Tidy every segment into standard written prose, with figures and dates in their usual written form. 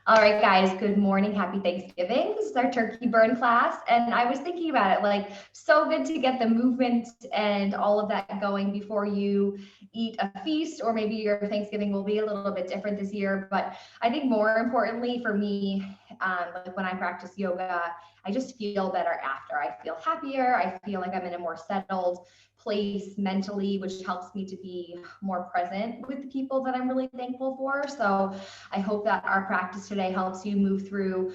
All right, guys, good morning. Happy Thanksgiving. This is our turkey burn class. And I was thinking about it, like, so good to get the movement and all of that going before you eat a feast, or maybe your Thanksgiving will be a little bit different this year. But I think more importantly for me, like when I practice yoga, I just feel better after. I feel happier. I feel like I'm in a more settled place mentally, which helps me to be more present with the people that I'm really thankful for. So I hope that our practice today helps you move through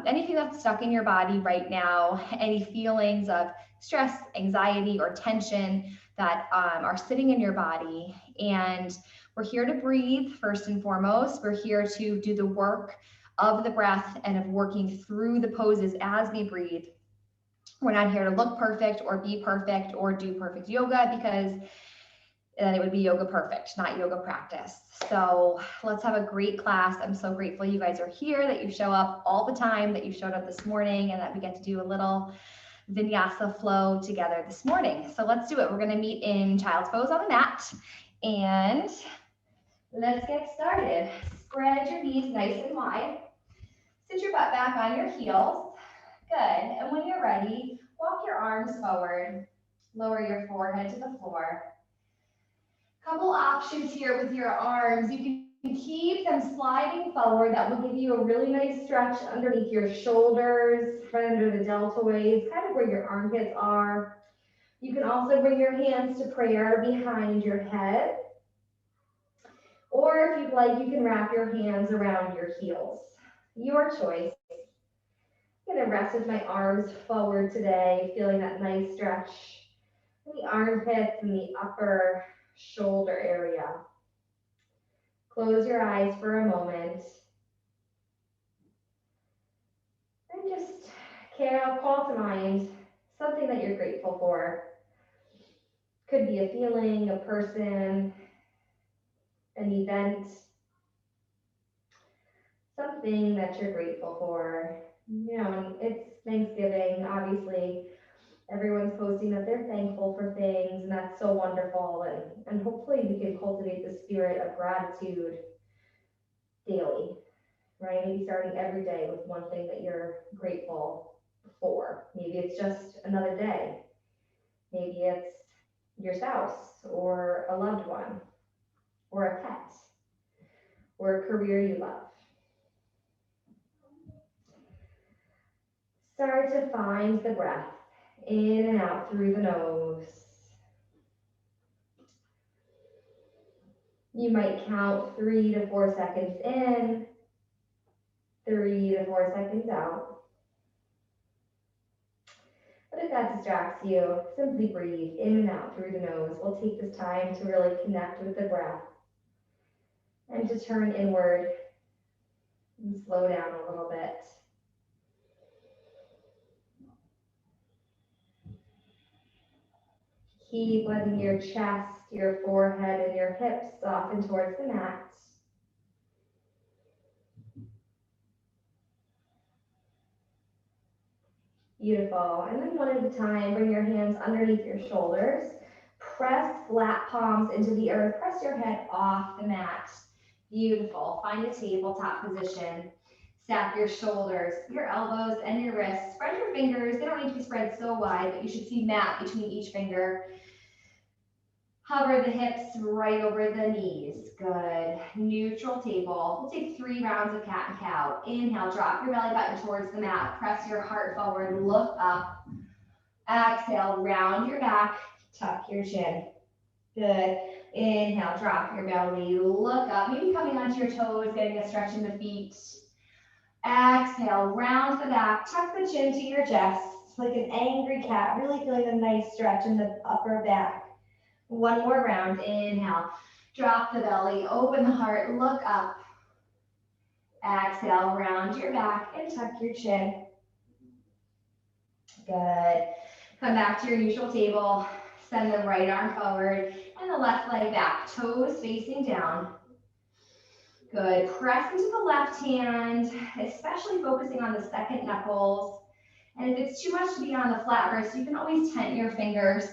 anything that's stuck in your body right now, any feelings of stress, anxiety, or tension that are sitting in your body. And we're here to breathe first and foremost. We're here to do the work of the breath and of working through the poses as we breathe. We're not here to look perfect or be perfect or do perfect yoga, because then it would be yoga perfect, not yoga practice. So let's have a great class. I'm so grateful you guys are here, that you show up all the time, that you showed up this morning, and that we get to do a little vinyasa flow together this morning. So let's do it. We're going to meet in child's pose on the mat, and let's get started. Spread your knees nice and wide. Sit your butt back on your heels. Good. And when you're ready, walk your arms forward. Lower your forehead to the floor. Couple options here with your arms. You can keep them sliding forward. That will give you a really nice stretch underneath your shoulders, right under the deltoids, kind of where your armpits are. You can also bring your hands to prayer behind your head. Or if you'd like, you can wrap your hands around your heels. Your choice. I'm gonna rest with my arms forward today, feeling that nice stretch in the armpits and the upper shoulder area. Close your eyes for a moment and just call to mind something that you're grateful for. Could be a feeling, a person, an event, something that you're grateful for. You know, it's Thanksgiving, obviously. Everyone's posting that they're thankful for things, and that's so wonderful. And hopefully we can cultivate the spirit of gratitude daily, right? Maybe starting every day with one thing that you're grateful for. Maybe it's just another day. Maybe it's your spouse or a loved one or a pet or a career you love. Start to find the breath in and out through the nose. You might count 3 to 4 seconds in, 3 to 4 seconds out. But if that distracts you, simply breathe in and out through the nose. We'll take this time to really connect with the breath and to turn inward and slow down a little bit. Keep letting your chest, your forehead, and your hips soften towards the mat. Beautiful. And then one at a time, bring your hands underneath your shoulders. Press flat palms into the earth. Press your head off the mat. Beautiful. Find a tabletop position. Stack your shoulders, your elbows, and your wrists. Spread your fingers. They don't need to be spread so wide, but you should see mat between each finger. Hover the hips right over the knees. Good. Neutral table. We'll take 3 rounds of cat and cow. Inhale, drop your belly button towards the mat. Press your heart forward, look up. Exhale, round your back, tuck your chin. Good. Inhale, drop your belly, look up. Maybe coming onto your toes, getting a stretch in the feet. Exhale, round the back, tuck the chin to your chest, like an angry cat, really feeling a nice stretch in the upper back. One more round. Inhale, drop the belly, open the heart, look up. Exhale, round your back and tuck your chin. Good. Come back to your neutral table. Send the right arm forward and the left leg back, toes facing down. Good. Press into the left hand, especially focusing on the second knuckles. And if it's too much to be on the flat wrist, you can always tent your fingers.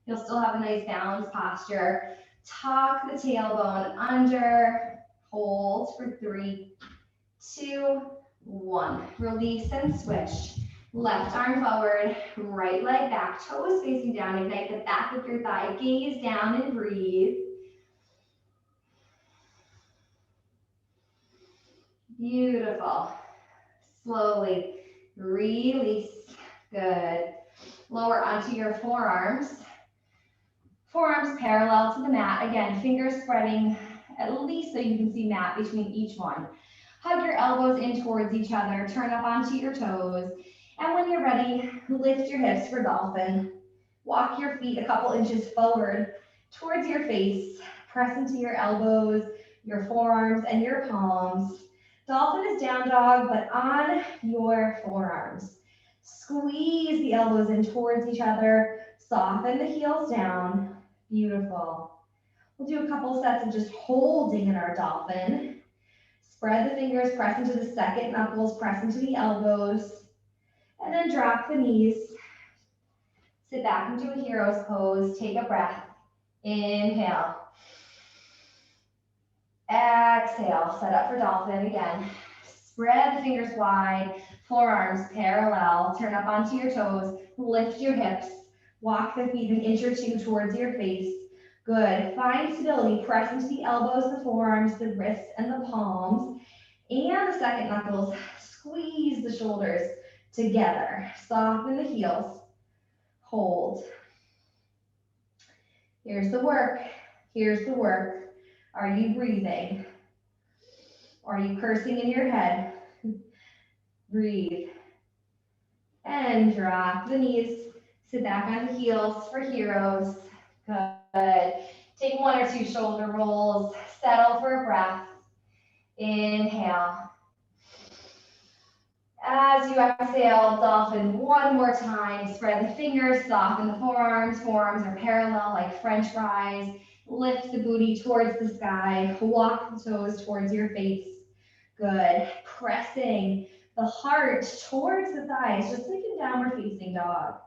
You'll still have a nice balanced posture. Tuck the tailbone under. Hold for 3, 2, 1. Release and switch. Left arm forward, right leg back, toes facing down. Ignite the back of your thigh. Gaze down and breathe. Beautiful. Slowly release. Good. Lower onto your forearms. Forearms parallel to the mat. Again, fingers spreading at least so you can see mat between each one. Hug your elbows in towards each other. Turn up onto your toes. And when you're ready, lift your hips for dolphin. Walk your feet a couple inches forward towards your face. Press into your elbows, your forearms, and your palms. Dolphin is down dog, but on your forearms. Squeeze the elbows in towards each other. Soften the heels down. Beautiful. We'll do a couple sets of just holding in our dolphin. Spread the fingers, press into the second knuckles, press into the elbows. And then drop the knees. Sit back into a hero's pose. Take a breath. Inhale. Exhale. Set up for dolphin again. Spread the fingers wide. Forearms parallel. Turn up onto your toes. Lift your hips. Walk the feet an inch or two towards your face. Good. Find stability. Press into the elbows, the forearms, the wrists, and the palms. And the second knuckles. Squeeze the shoulders together. Soften the heels. Hold. Here's the work. Here's the work. Are you breathing? Are you cursing in your head? Breathe. And drop the knees. Sit back on the heels for heroes. Good. Take 1 or 2 shoulder rolls. Settle for a breath. Inhale. As you exhale, dolphin one more time. Spread the fingers, soften the forearms. Forearms are parallel like French fries. Lift the booty towards the sky. Walk the toes towards your face. Good. Pressing the heart towards the thighs, just like in downward facing dog.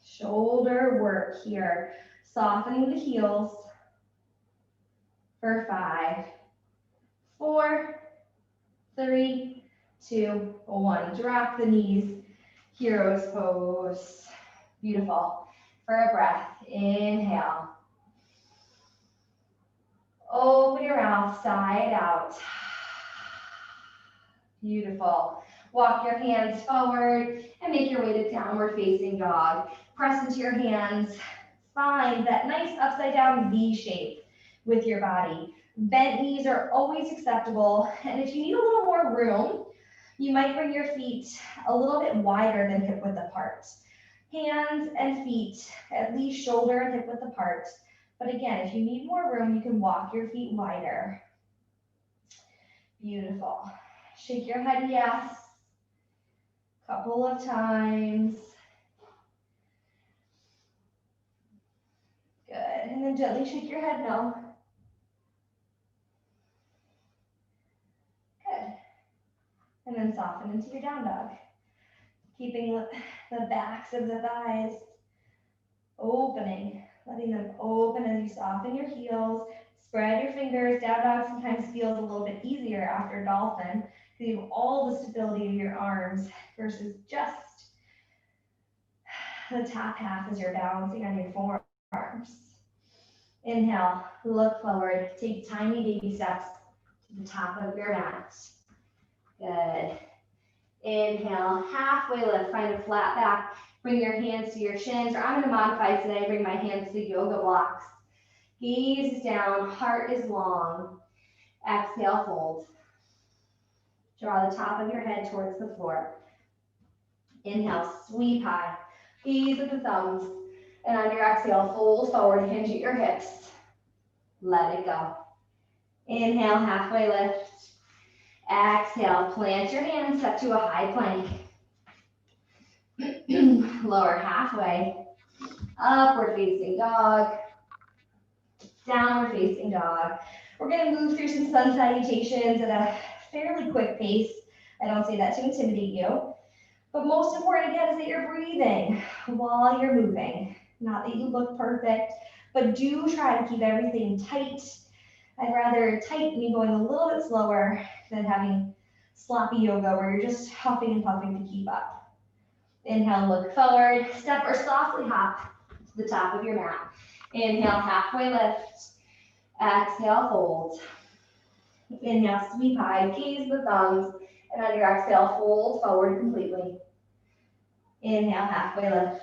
Shoulder work here. Softening the heels for 5, 4, 3, 2, 1. Drop the knees. Hero's pose. Beautiful. For a breath. Inhale. Open your mouth, side out. Beautiful. Walk your hands forward and make your way to downward facing dog. Press into your hands. Find that nice upside down V shape with your body. Bent knees are always acceptable. And if you need a little more room, you might bring your feet a little bit wider than hip width apart. Hands and feet at least shoulder and hip width apart. But again, if you need more room, you can walk your feet wider. Beautiful. Shake your head yes. Couple of times. Good. And then gently shake your head no. Good. And then soften into your down dog. Keeping the backs of the thighs opening. Letting them open as you soften your heels. Spread your fingers. Down dog sometimes feels a little bit easier after dolphin because you have all the stability of your arms versus just the top half as you're balancing on your forearms. Inhale, look forward. Take tiny baby steps to the top of your mat. Good. Inhale, halfway lift. Find a flat back. Bring your hands to your shins, or I'm going to modify today. Bring my hands to yoga blocks. Gaze is down, heart is long. Exhale, fold. Draw the top of your head towards the floor. Inhale, sweep high. Gaze at the thumbs. And on your exhale, fold forward, hinge at your hips. Let it go. Inhale, halfway lift. Exhale, plant your hands, step to a high plank. Lower halfway. Upward facing dog. Downward facing dog. We're going to move through some sun salutations at a fairly quick pace. I don't say that to intimidate you. But most important, again, is that you're breathing while you're moving. Not that you look perfect, but do try to keep everything tight I'd rather tighten you going a little bit slower than having sloppy yoga where you're just huffing and puffing to keep up. Inhale, look forward, step or softly hop to the top of your mat. Inhale, halfway lift. Exhale, fold. Inhale, sweep high, gaze the thumbs, and on your exhale, fold forward completely. Inhale, halfway lift.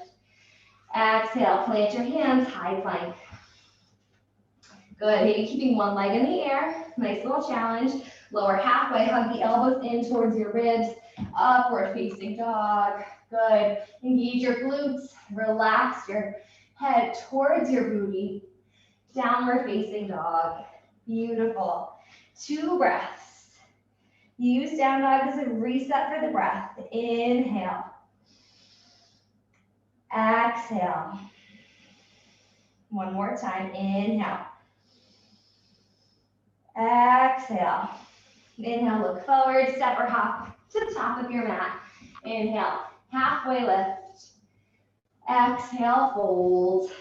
Exhale, plant your hands, high plank. Good, maybe keeping one leg in the air. Nice little challenge. Lower halfway, hug the elbows in towards your ribs. Upward facing dog. Good. Engage your glutes. Relax your head towards your booty. Downward facing dog. Beautiful. 2 breaths. Use down dog as a reset for the breath. Inhale. Exhale. One more time. Inhale. Exhale. Inhale, look forward, step or hop to the top of your mat. Inhale, halfway lift. Exhale, fold.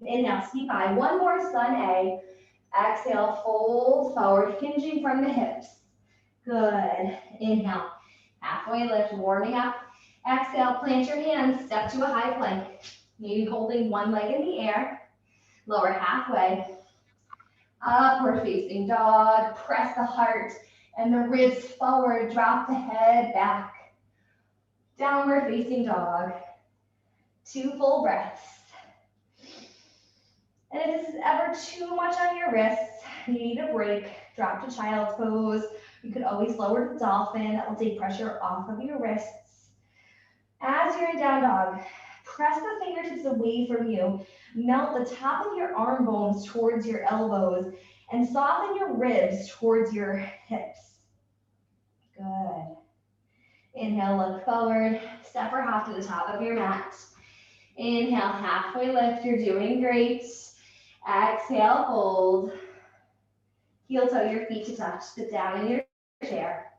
Inhale, sweep high. One more, sun A. Exhale, fold forward, hinging from the hips. Good. Inhale, halfway lift, warming up. Exhale, plant your hands, step to a high plank. Maybe holding one leg in the air. Lower halfway. Upward facing dog. Press the heart and the ribs forward. Drop the head back. Downward facing dog. 2 full breaths. And if this is ever too much on your wrists, you need a break, drop to child's pose. You could always lower to dolphin. That will take pressure off of your wrists. As you're in down dog, press the fingertips away from you. Melt the top of your arm bones towards your elbows and soften your ribs towards your hips. Good. Inhale, look forward. Step or hop to the top of your mat. Inhale, halfway lift. You're doing great. Exhale, fold. Heel toe your feet to touch. Sit down in your chair.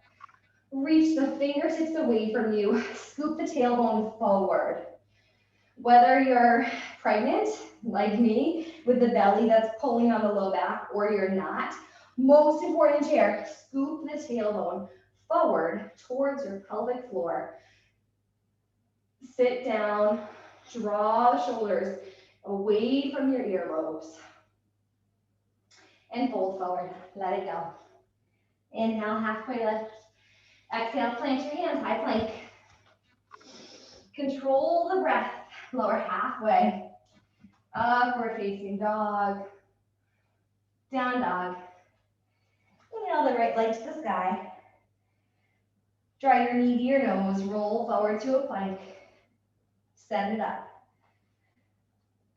Reach the fingertips away from you. Scoop the tailbone forward. Whether you're pregnant, like me, with the belly that's pulling on the low back, or you're not, most important chair, scoop the tailbone forward towards your pelvic floor. Sit down, draw the shoulders away from your earlobes. And fold forward, let it go. Inhale, halfway lift. Exhale, plant your hands, high plank. Control the breath, lower halfway. Upward facing dog. Down dog. Inhale the right leg to the sky. Draw your knee to your nose, roll forward to a plank. Send it up.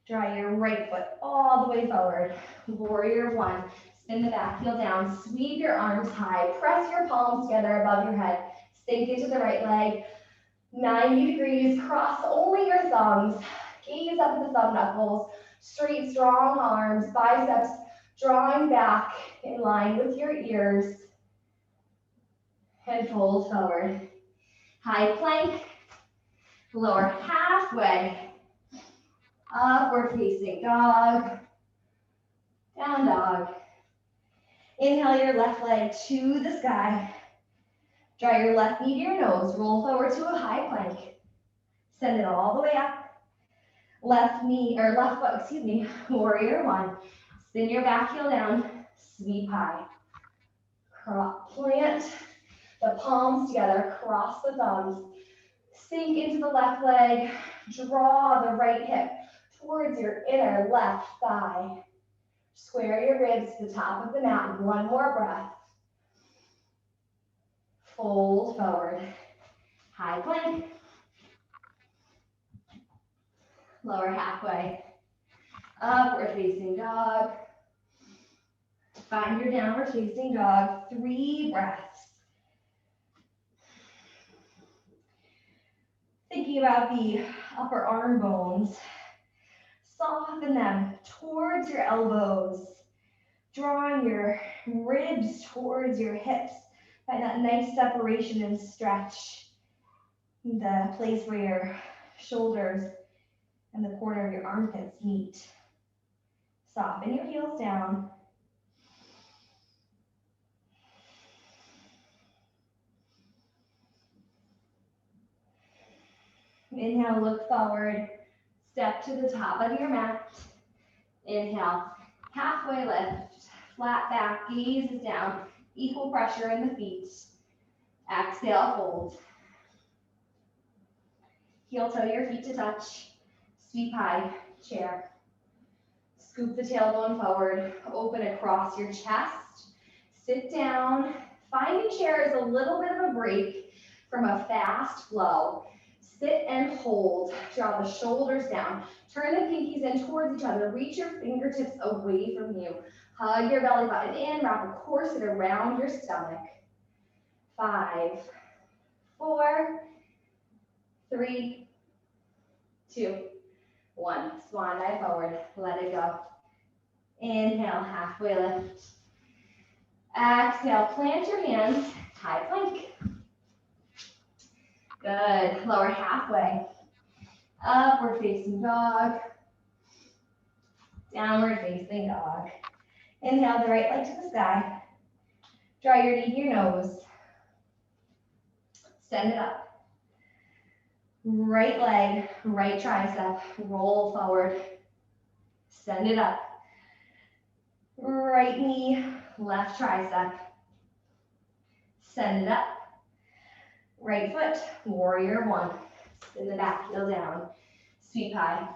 Draw your right foot all the way forward. Warrior 1. Spin the back heel down. Sweep your arms high. Press your palms together above your head. Sink into the right leg. 90 degrees. Cross only your thumbs. Gaze up at the thumb knuckles. Straight, strong arms. Biceps drawing back in line with your ears. And fold forward. High plank. Lower halfway. Upward facing dog. Down dog. Inhale your left leg to the sky. Draw your left knee to your nose. Roll forward to a high plank. Send it all the way up. Left foot, warrior 1. Spin your back heel down. Sweep high. Plant the palms together. Cross the thumbs. Sink into the left leg. Draw the right hip towards your inner left thigh. Square your ribs to the top of the mat. 1 more breath. Fold forward. High plank. Lower halfway. Upward facing dog. Find your downward facing dog. 3 breaths. Thinking about the upper arm bones. Soften them towards your elbows. Drawing your ribs towards your hips. Find that nice separation and stretch. The place where your shoulders and the corner of your armpits meet. Soften your heels down. Inhale, look forward. Step to the top of your mat. Inhale, halfway lift. Flat back, gaze is down. Equal pressure in the feet. Exhale, fold. Heel toe your feet to touch. Sweep high, chair. Scoop the tailbone forward. Open across your chest. Sit down. Finding chair is a little bit of a break from a fast flow. Sit and hold. Draw the shoulders down. Turn the pinkies in towards each other. Reach your fingertips away from you. Hug your belly button in. Wrap a corset around your stomach. 5, 4, 3, 2, 1. Swan dive forward. Let it go. Inhale, halfway lift. Exhale, plant your hands. High plank. Good. Lower halfway. Upward facing dog. Downward facing dog. Inhale the right leg to the sky. Draw your knee to your nose. Send it up. Right leg, right tricep. Roll forward. Send it up. Right knee, left tricep. Send it up. Right foot, warrior one. Spin the back heel down. Sweep high.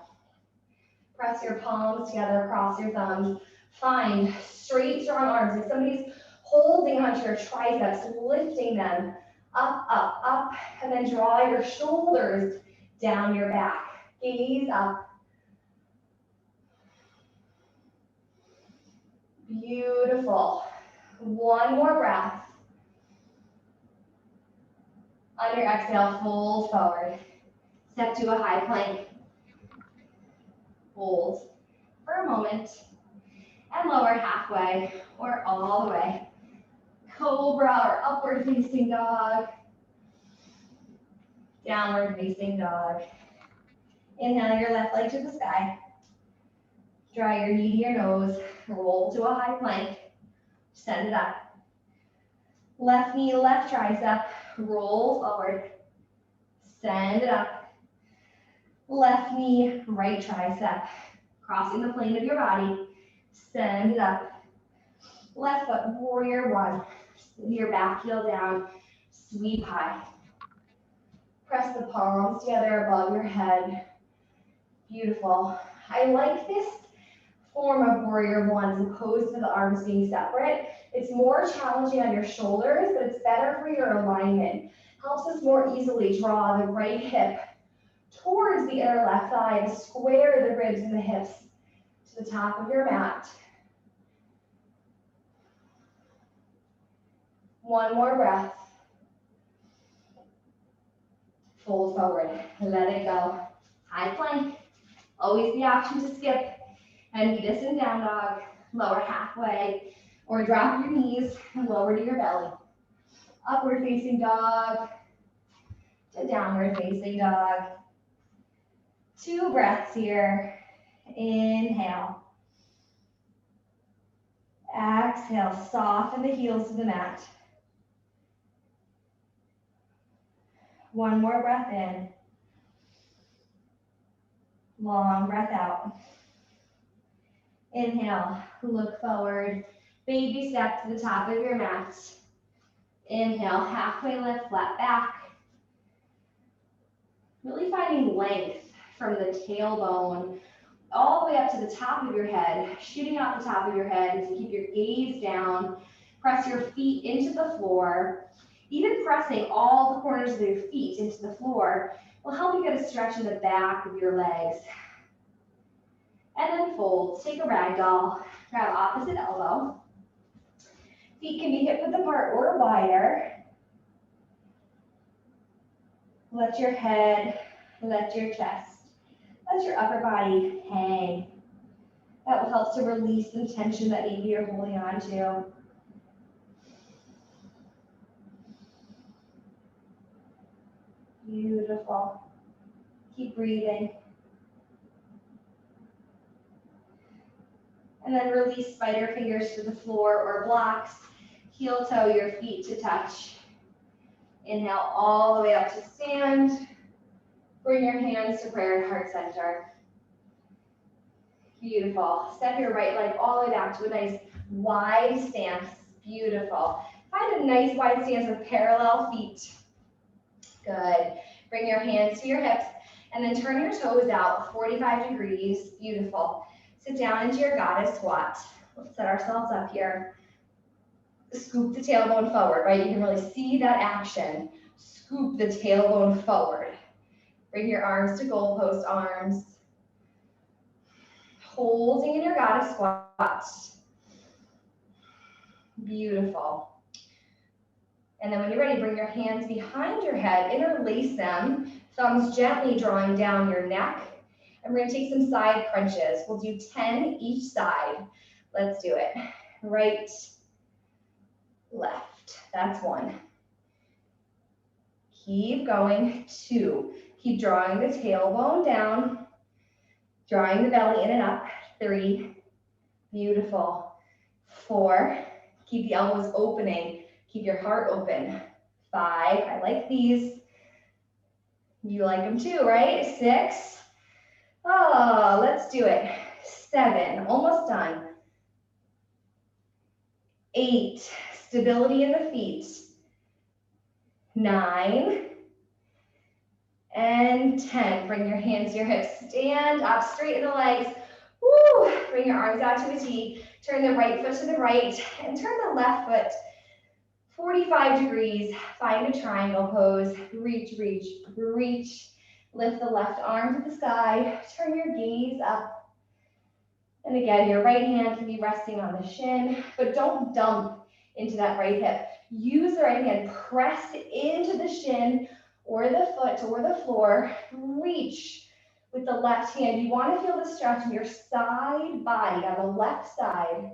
Press your palms together across your thumbs. Find straight, strong arms. If somebody's holding onto your triceps, lifting them up, up, up, and then draw your shoulders down your back. Gaze up. Beautiful. One more breath. On your exhale, fold forward. Step to a high plank. Hold for a moment. And lower halfway or all the way. Cobra or upward facing dog. Downward facing dog. Inhale your left leg to the sky. Draw your knee to your nose. Roll to a high plank. Send it up. Left knee, left tricep. Roll forward. Send it up. Left knee, right tricep. Crossing the plane of your body. Send it up. Left foot, warrior one. Send your back heel down. Sweep high. Press the palms together above your head. Beautiful. I like this form of warrior one as opposed to the arms being separate. It's more challenging on your shoulders, but it's better for your alignment. Helps us more easily draw the right hip towards the inner left thigh and square the ribs and the hips to the top of your mat. One more breath. Fold forward. Let it go. High plank. Always the option to skip and meet us in down dog. Lower halfway or drop your knees and lower to your belly. Upward facing dog to downward facing dog. 2 breaths here. Inhale. Exhale. Soften the heels to the mat. One more breath in. Long breath out. Inhale, look forward. Baby step to the top of your mat. Inhale, halfway lift, flat back. Really finding length from the tailbone all the way up to the top of your head, shooting out the top of your head as you keep your gaze down. Press your feet into the floor. Even pressing all the corners of your feet into the floor will help you get a stretch in the back of your legs. And then fold. Take a ragdoll. Grab opposite elbow. Feet can be hip width apart or wider. Let your head, let your chest, let your upper body hang. That will help to release some tension that maybe you're holding on to. Beautiful. Keep breathing. And then release spider fingers to the floor or blocks. Heel toe your feet to touch. Inhale all the way up to stand. Bring your hands to prayer heart center. Beautiful. Step your right leg all the way back to a nice wide stance. Beautiful. Find a nice wide stance with parallel feet. Good. Bring your hands to your hips and then turn your toes out 45 degrees. Beautiful. Sit down into your goddess squat. Let's set ourselves up here. Scoop the tailbone forward, right? You can really see that action. Scoop the tailbone forward. Bring your arms to goalpost arms. Holding in your goddess squat. Beautiful. And then when you're ready, bring your hands behind your head, interlace them, thumbs gently drawing down your neck. And we're gonna take some side crunches. We'll do 10 each side. Let's do it. Right, left. That's 1. Keep going. 2. Keep drawing the tailbone down, drawing the belly in and up. 3. Beautiful. 4. Keep the elbows opening. Keep your heart open. 5. I like these. You like them too, right? 6. Oh, let's do it. 7. Almost done. 8. Stability in the feet. 9. And 10. Bring your hands to your hips. Stand up, straighten the legs. Woo. Bring your arms out to a T. Turn the right foot to the right and turn the left foot 45 degrees. Find a triangle pose. Reach, reach, reach. Lift the left arm to the sky. Turn your gaze up. And again, your right hand can be resting on the shin, but don't dump into that right hip. Use the right hand. Press into the shin or the foot or the floor. Reach with the left hand. You want to feel the stretch in your side body on the left side.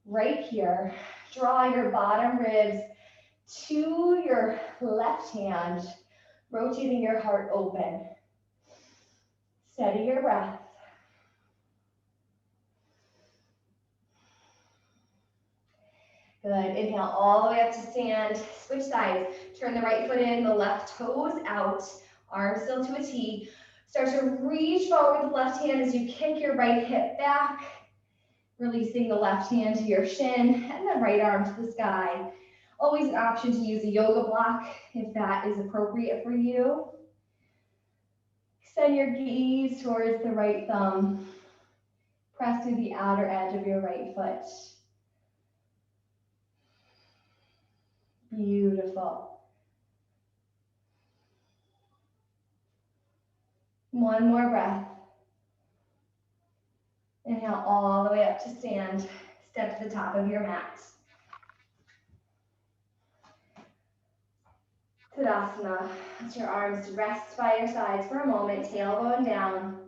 Right here. Draw your bottom ribs to your left hand, rotating your heart open. Steady your breath. Good. Inhale all the way up to stand. Switch sides. Turn the right foot in, the left toes out. Arms still to a T. Start to reach forward with the left hand as you kick your right hip back. Releasing the left hand to your shin and the right arm to the sky. Always an option to use a yoga block if that is appropriate for you. Extend your gaze towards the right thumb. Press through the outer edge of your right foot. Beautiful. One more breath. Inhale all the way up to stand. Step to the top of your mat. Tadasana. Let your arms rest by your sides for a moment. Tailbone down.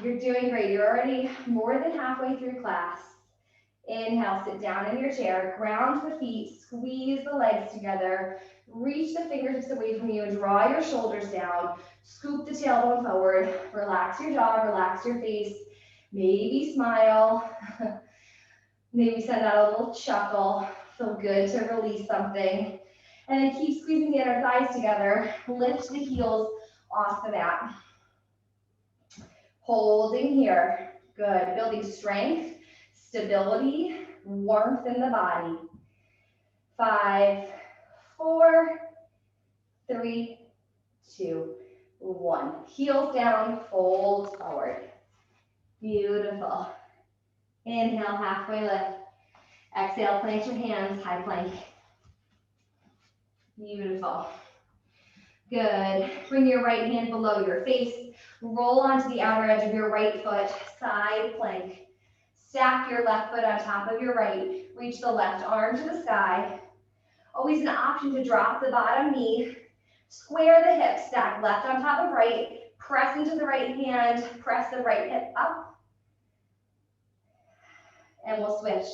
You're doing great. You're already more than halfway through class. Inhale, sit down in your chair. Ground the feet. Squeeze the legs together. Reach the fingertips away from you and draw your shoulders down. Scoop the tailbone forward. Relax your jaw, relax your face. Maybe smile. Maybe send out a little chuckle. Feel good to release something. And then keep squeezing the inner thighs together. Lift the heels off the mat. Holding here. Good. Building strength, stability, warmth in the body. 5, 4, 3, 2, 1. Heels down, fold forward. Beautiful. Inhale, halfway lift. Exhale, plant your hands, high plank. Beautiful. Good. Bring your right hand below your face. Roll onto the outer edge of your right foot, side plank. Stack your left foot on top of your right. Reach the left arm to the sky. Always an option to drop the bottom knee. Square the hips, stack left on top of right. Press into the right hand, press the right hip up. And we'll switch.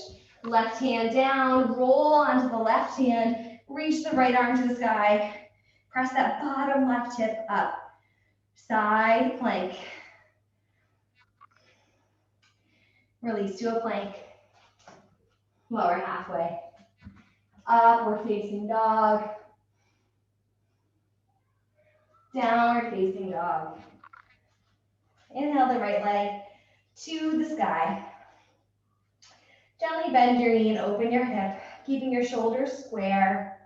Left hand down, roll onto the left hand, reach the right arm to the sky. Press that bottom left hip up. Side plank. Release to a plank. Lower halfway. Upward facing dog. Downward facing dog. Inhale the right leg to the sky. Gently bend your knee and open your hip, keeping your shoulders square.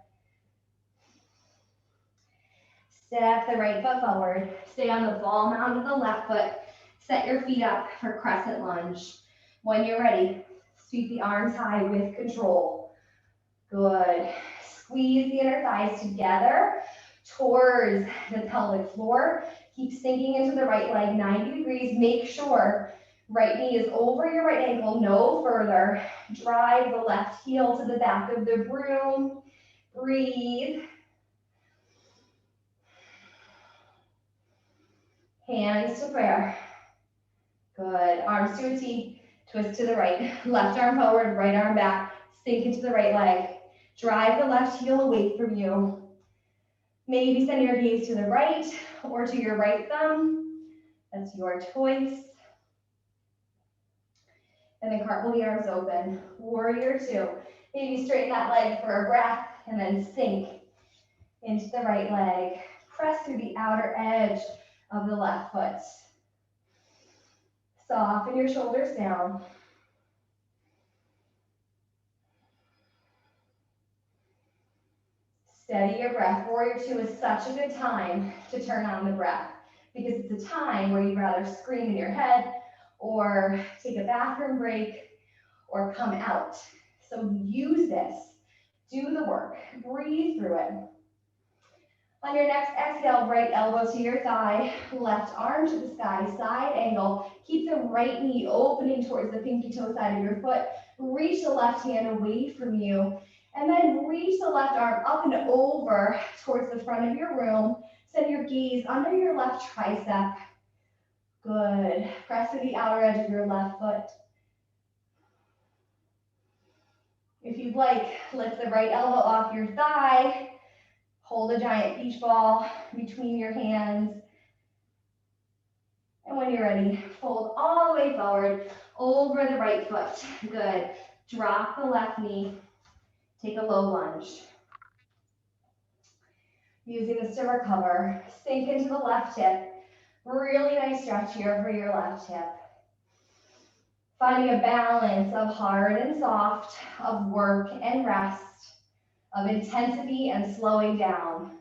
Step the right foot forward. Stay on the ball mound of the left foot. Set your feet up for crescent lunge. When you're ready, sweep the arms high with control. Good. Squeeze the inner thighs together towards the pelvic floor. Keep sinking into the right leg 90 degrees. Make sure right knee is over your right ankle, no further. Drive the left heel to the back of the room. Breathe. Hands to prayer. Good. Arms to a T. Twist to the right. Left arm forward, right arm back. Sink into the right leg. Drive the left heel away from you. Maybe send your gaze to the right or to your right thumb. That's your choice. And then cartwheel the arms open. Warrior two. Maybe straighten that leg for a breath and then sink into the right leg. Press through the outer edge of the left foot. Soften your shoulders down. Steady your breath. Warrior two is such a good time to turn on the breath because it's a time where you'd rather scream in your head or take a bathroom break or come out. So use this. Do the work. Breathe through it. On your next exhale, right elbow to your thigh, left arm to the sky, side angle. Keep the right knee opening towards the pinky toe side of your foot. Reach the left hand away from you. And then reach the left arm up and over towards the front of your room. Send your gaze under your left tricep. Good. Press to the outer edge of your left foot. If you'd like, lift the right elbow off your thigh. Hold a giant beach ball between your hands. And when you're ready, fold all the way forward over the right foot. Good. Drop the left knee. Take a low lunge. Using this to recover, sink into the left hip. Really nice stretch here for your left hip. Finding a balance of hard and soft, of work and rest, of intensity and slowing down.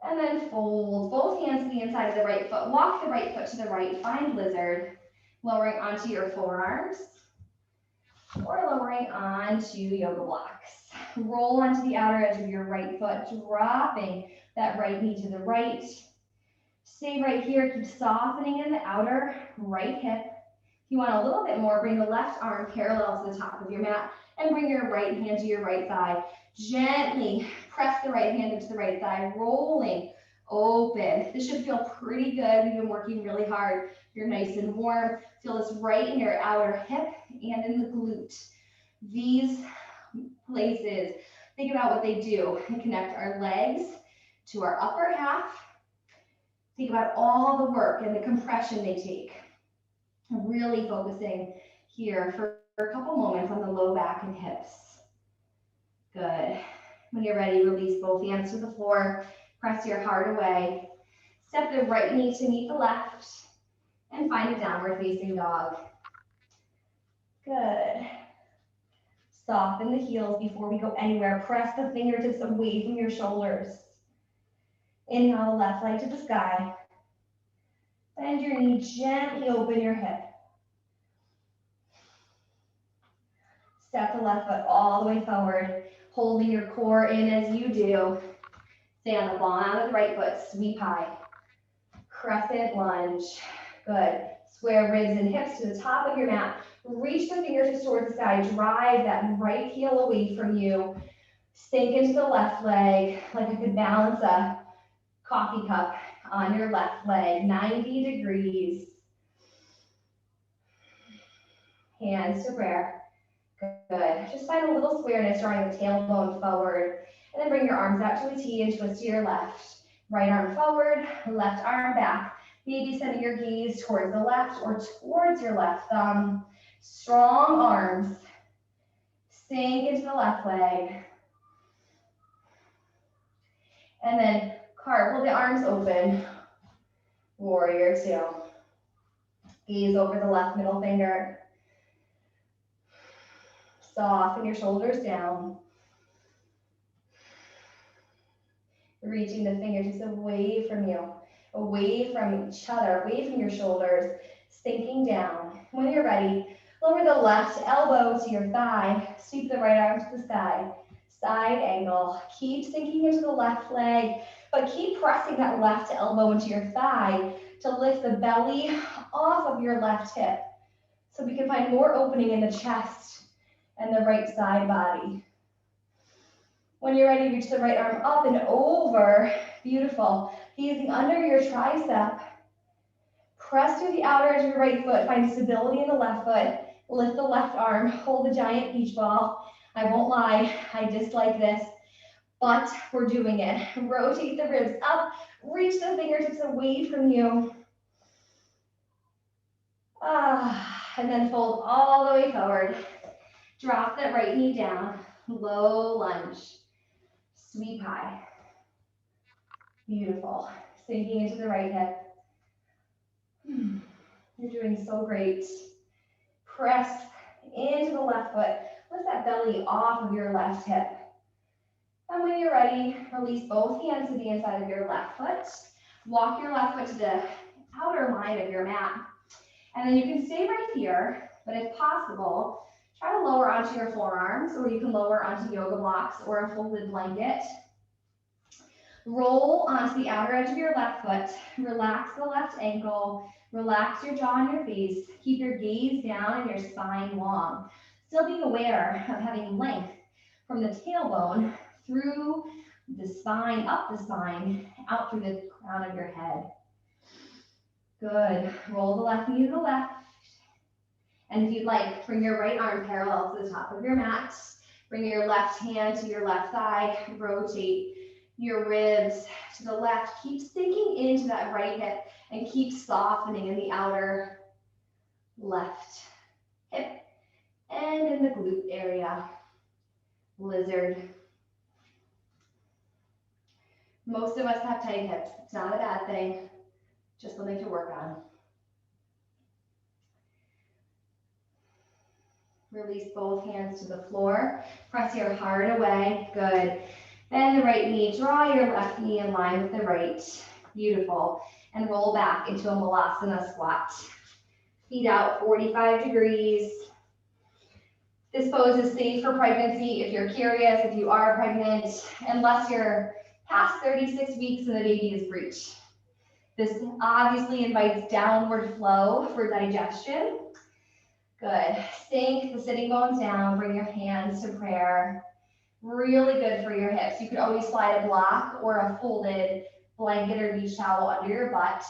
And then fold both hands to the inside of the right foot. Walk the right foot to the right. Find lizard. Lowering onto your forearms or lowering onto yoga blocks. Roll onto the outer edge of your right foot, dropping that right knee to the right. Stay right here. Keep softening in the outer right hip. If you want a little bit more, bring the left arm parallel to the top of your mat and bring your right hand to your right thigh. Gently press the right hand into the right thigh, rolling open. This should feel pretty good. We've been working really hard. You're nice and warm. Feel this right in your outer hip and in the glute. These places, think about what they do. They connect our legs to our upper half. Think about all the work and the compression they take. I'm really focusing here for a couple moments on the low back and hips. Good. When you're ready, release both hands to the floor. Press your heart away. Step the right knee to meet the left and find a downward facing dog. Good. Soften the heels before we go anywhere. Press the fingertips away from your shoulders. Inhale the left leg to the sky. Bend your knee, gently open your hip. Step the left foot all the way forward, holding your core in as you do. Stay on the ball out of the right foot, sweep high. Crescent lunge. Good. Square ribs and hips to the top of your mat. Reach the fingertips towards the sky. Drive that right heel away from you. Sink into the left leg like you could balance a coffee cup on your left leg, 90 degrees. Hands to prayer. Good. Just find a little squareness, drawing the tailbone forward. And then bring your arms out to a T and twist to your left. Right arm forward, left arm back. Maybe sending your gaze towards the left or towards your left thumb. Strong arms. Sink into the left leg. And then Carve the arms open. Warrior two. Gaze over the left middle finger. Soften your shoulders down. Reaching the fingertips away from you, away from each other, away from your shoulders, sinking down. When you're ready, lower the left elbow to your thigh, sweep the right arm to the side. Side angle. Keep sinking into the left leg, but keep pressing that left elbow into your thigh to lift the belly off of your left hip. So we can find more opening in the chest and the right side body. When you're ready, reach the right arm up and over. Beautiful. Gazing under your tricep. Press through the outer edge of your right foot. Find stability in the left foot. Lift the left arm. Hold the giant beach ball. I won't lie, I dislike this, but we're doing it. Rotate the ribs up. Reach the fingertips away from you. And then fold all the way forward. Drop that right knee down. Low lunge. Sweep high. Beautiful. Sinking into the right hip. You're doing so great. Press into the left foot. Lift that belly off of your left hip. And when you're ready, release both hands to the inside of your left foot. Walk your left foot to the outer line of your mat. And then you can stay right here, but if possible, try to lower onto your forearms, or you can lower onto yoga blocks or a folded blanket. Roll onto the outer edge of your left foot. Relax the left ankle. Relax your jaw and your face. Keep your gaze down and your spine long. Still being aware of having length from the tailbone through the spine, up the spine, out through the crown of your head. Good. Roll the left knee to the left. And if you'd like, bring your right arm parallel to the top of your mat. Bring your left hand to your left thigh. Rotate your ribs to the left. Keep sinking into that right hip and keep softening in the outer left hip and in the glute area. Lizard. Most of us have tight hips. It's not a bad thing, just something to work on. Release both hands to the floor. Press your heart away. Good. Bend the right knee. Draw your left knee in line with the right. Beautiful. And roll back into a Malasana squat. Feet out 45 degrees. This pose is safe for pregnancy if you're curious, if you are pregnant, unless you're past 36 weeks and the baby is breech. This obviously invites downward flow for digestion. Good. Sink the sitting bones down. Bring your hands to prayer. Really good for your hips. You could always slide a block or a folded blanket or beach towel under your butt.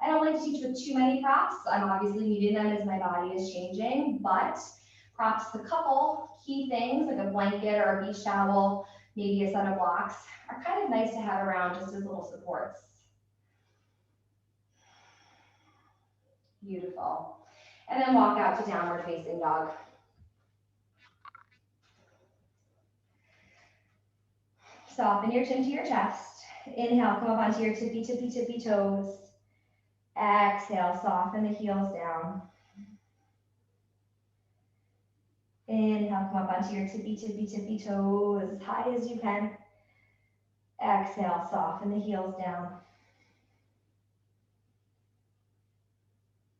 I don't like to teach with too many props. I'm obviously needing them as my body is changing, but props, the couple key things like a blanket or a beach towel, maybe a set of blocks, are kind of nice to have around just as little supports. Beautiful. And then walk out to downward facing dog. Soften your chin to your chest. Inhale, come up onto your tippy toes. Exhale, soften the heels down. Inhale, come up onto your tippy toes as high as you can. Exhale, soften the heels down.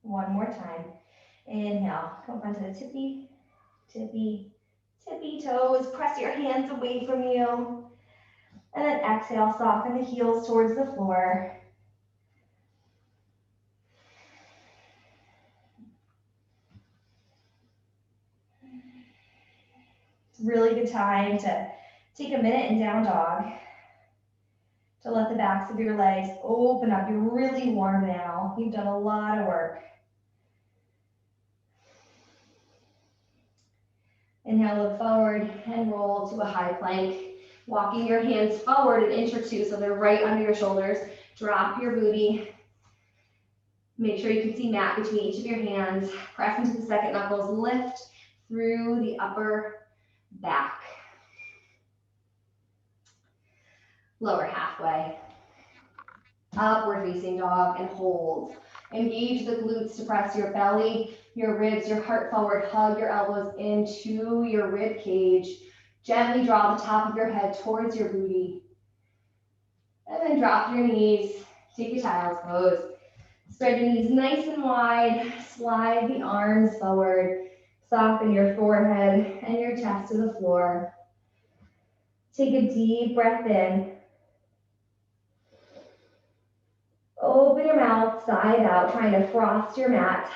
One more time. Inhale, come up onto the tippy toes. Press your hands away from you. And then exhale, soften the heels towards the floor. It's a really good time to take a minute in down dog to let the backs of your legs open up. You're really warm now. You've done a lot of work. Inhale, look forward and roll to a high plank. Walking your hands forward an inch or two so they're right under your shoulders. Drop your booty. Make sure you can see mat between each of your hands. Press into the second knuckles. Lift through the upper back. Lower halfway. Upward facing dog and hold. Engage the glutes to press your belly, your ribs, your heart forward. Hug your elbows into your rib cage. Gently draw the top of your head towards your booty. And then drop your knees. Take your child's pose. Spread your knees nice and wide. Slide the arms forward. Soften your forehead and your chest to the floor. Take a deep breath in. Open your mouth, side out, trying to frost your mat.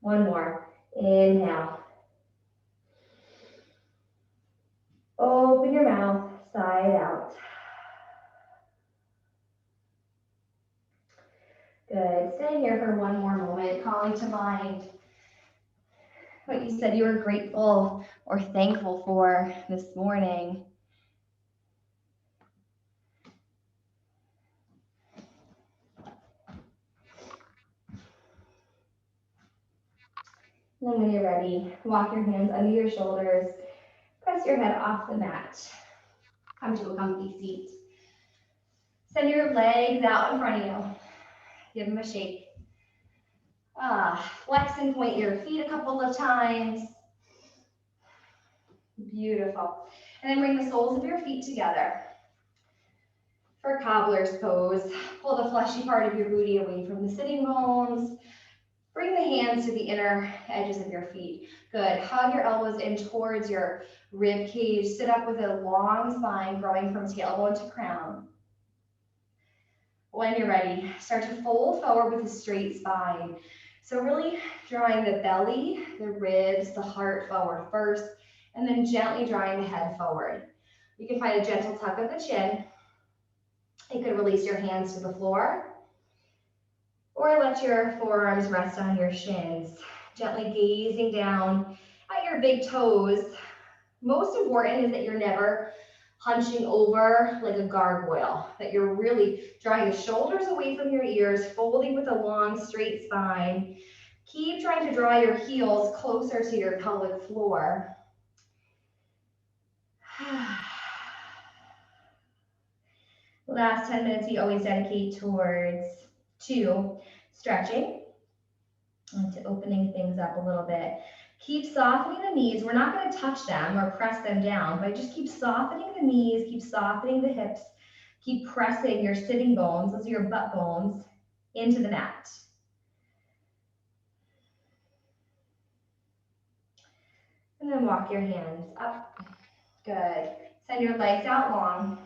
One more. Inhale. Open your mouth, side out. Good. Stay here for one more moment, calling to mind what you said you were grateful or thankful for this morning. And then when you're ready, walk your hands under your shoulders, press your head off the mat. Come to a comfy seat. Send your legs out in front of you. Give them a shake. Flex and point your feet a couple of times. Beautiful. And then bring the soles of your feet together. For cobbler's pose, pull the fleshy part of your booty away from the sitting bones. Bring the hands to the inner edges of your feet. Good. Hug your elbows in towards your rib cage. Sit up with a long spine growing from tailbone to crown. When you're ready, start to fold forward with a straight spine. So really drawing the belly, the ribs, the heart forward first, and then gently drawing the head forward. You can find a gentle tuck of the chin. You could release your hands to the floor, or let your forearms rest on your shins, gently gazing down at your big toes. Most important is that you're never hunching over like a gargoyle, that you're really drawing the shoulders away from your ears, folding with a long, straight spine. Keep trying to draw your heels closer to your pelvic floor. Last 10 minutes we always dedicate towards stretching and to opening things up a little bit. Keep softening the knees. We're not going to touch them or press them down, but just keep softening the knees, keep softening the hips, keep pressing your sitting bones, those are your butt bones, into the mat. And then walk your hands up. Good. Send your legs out long.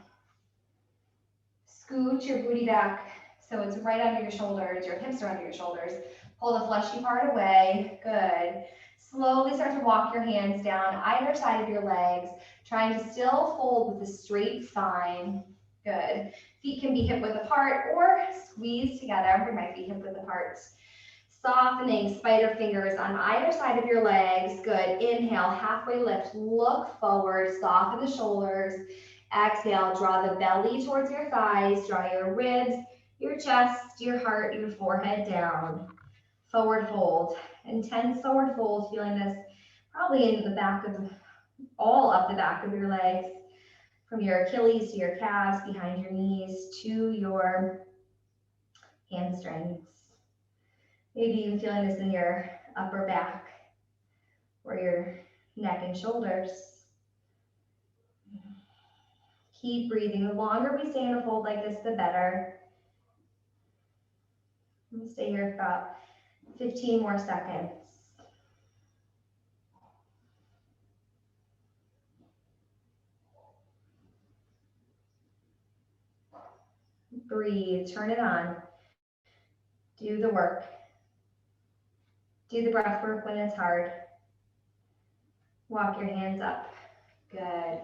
Scoot your booty back so it's right under your shoulders, your hips are under your shoulders. Pull the fleshy part away. Good. Slowly start to walk your hands down either side of your legs, trying to still fold with a straight spine. Good. Feet can be hip width apart or squeeze together. Bring my feet hip width apart. Softening spider fingers on either side of your legs. Good. Inhale, halfway lift. Look forward, soften the shoulders. Exhale, draw the belly towards your thighs. Draw your ribs, your chest, your heart, your forehead down. Forward fold. Intense forward fold, feeling this probably in the back of, all up the back of your legs, from your Achilles to your calves, behind your knees to your hamstrings. Maybe even feeling this in your upper back or your neck and shoulders. Keep breathing. The longer we stay in a fold like this, the better. We'll stay here for about 15 more seconds. Breathe, turn it on. Do the work. Do the breath work when it's hard. Walk your hands up. Good.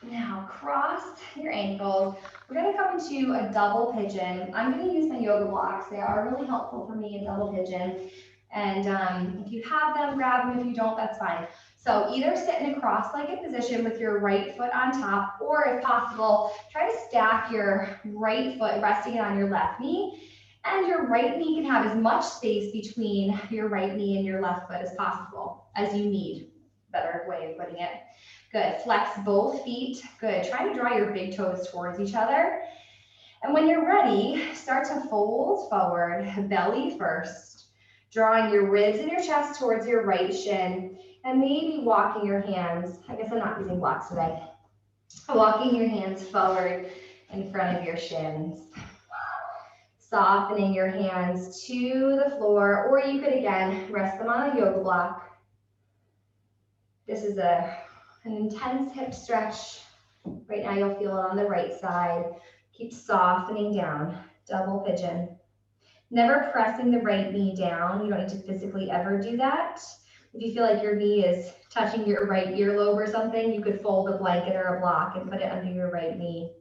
Now cross your ankles. We're going to come into a double pigeon. I'm going to use my yoga blocks. They are really helpful for me in double pigeon. And if you have them, grab them. If you don't, that's fine. So either sit in a cross-legged position with your right foot on top, or if possible, try to stack your right foot resting it on your left knee. And your right knee can have as much space between your right knee and your left foot as possible, as you need. better way of putting it. Good, flex both feet. Good, try to draw your big toes towards each other. And when you're ready, start to fold forward, belly first, drawing your ribs and your chest towards your right shin, and maybe walking your hands, I guess I'm not using blocks today, walking your hands forward in front of your shins. Softening your hands to the floor, or you could again rest them on a yoga block. This is an intense hip stretch. Right now you'll feel it on the right side. Keep softening down, double pigeon. Never pressing the right knee down. You don't need to physically ever do that. If you feel like your knee is touching your right earlobe or something, you could fold a blanket or a block and put it under your right knee.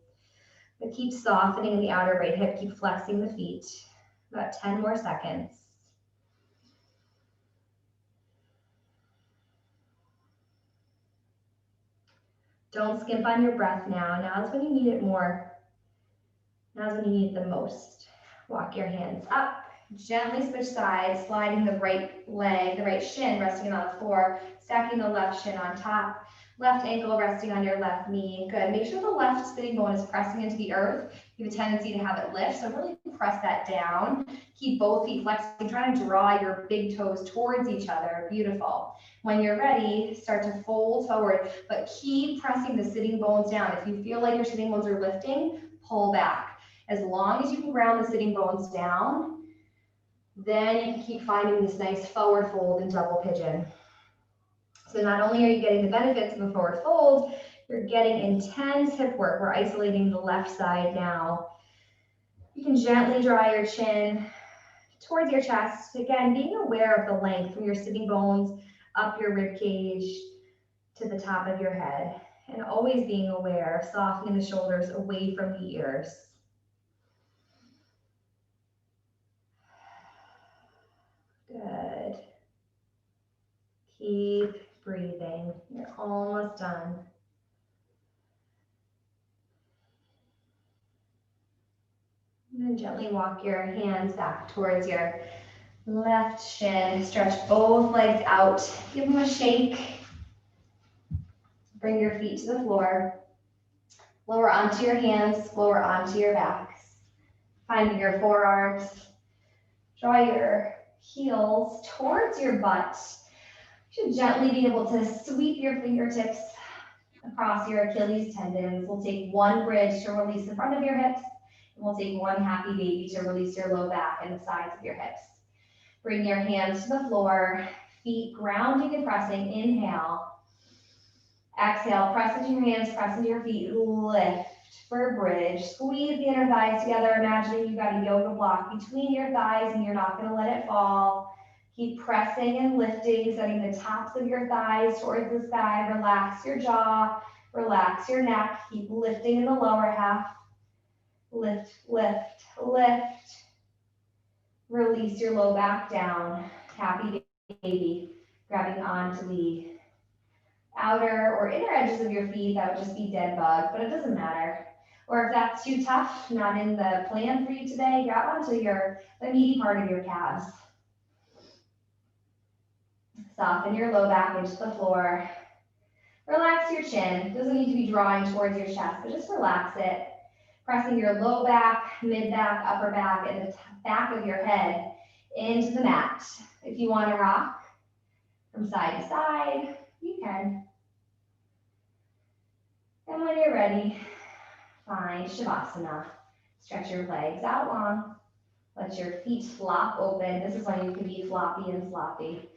But keep softening in the outer right hip, keep flexing the feet. About 10 more seconds. Don't skimp on your breath now. Now is when you need it more. Now is when you need it the most. Walk your hands up, gently switch sides, sliding the right leg, the right shin resting on the floor, stacking the left shin on top. Left ankle resting on your left knee. Good. Make sure the left sitting bone is pressing into the earth. You have a tendency to have it lift, so really press that down. Keep both feet flexing. Try to draw your big toes towards each other. Beautiful. When you're ready, start to fold forward, but keep pressing the sitting bones down. If you feel like your sitting bones are lifting, pull back. As long as you can ground the sitting bones down, then you can keep finding this nice forward fold and double pigeon. So not only are you getting the benefits of a forward fold, you're getting intense hip work. We're isolating the left side now. You can gently draw your chin towards your chest. Again, being aware of the length from your sitting bones up your rib cage to the top of your head. And always being aware of softening the shoulders away from the ears. Good. Keep breathing. You're almost done. And then gently walk your hands back towards your left shin. Stretch both legs out. Give them a shake. Bring your feet to the floor. Lower onto your hands, lower onto your backs. Finding your forearms. Draw your heels towards your butt. You should gently be able to sweep your fingertips across your Achilles tendons. We'll take one bridge to release the front of your hips, and we'll take one happy baby to release your low back and the sides of your hips. Bring your hands to the floor, feet grounding and pressing. Inhale. Exhale, press into your hands, press into your feet, lift for a bridge. Squeeze the inner thighs together, imagining you've got a yoga block between your thighs and you're not gonna let it fall. Keep pressing and lifting, setting the tops of your thighs towards the sky. Relax your jaw, relax your neck. Keep lifting in the lower half. Lift, lift, lift. Release your low back down. Happy baby. Grabbing onto the outer or inner edges of your feet. That would just be dead bug, but it doesn't matter. Or if that's too tough, not in the plan for you today, grab onto the meaty part of your calves. Soften your low back into the floor. Relax your chin. Doesn't need to be drawing towards your chest, but just relax it. Pressing your low back, mid back, upper back, and the back of your head into the mat. If you want to rock from side to side, you can. And when you're ready, find Shavasana. Stretch your legs out long. Let your feet flop open. This is when you can be floppy and sloppy.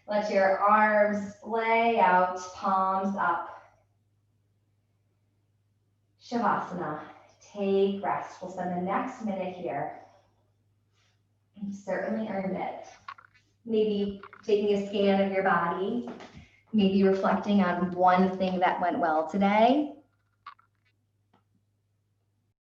Let your arms splay out, palms up. Shavasana. Take rest. We'll spend the next minute here. You've certainly earned it. Maybe taking a scan of your body. Maybe reflecting on one thing that went well today.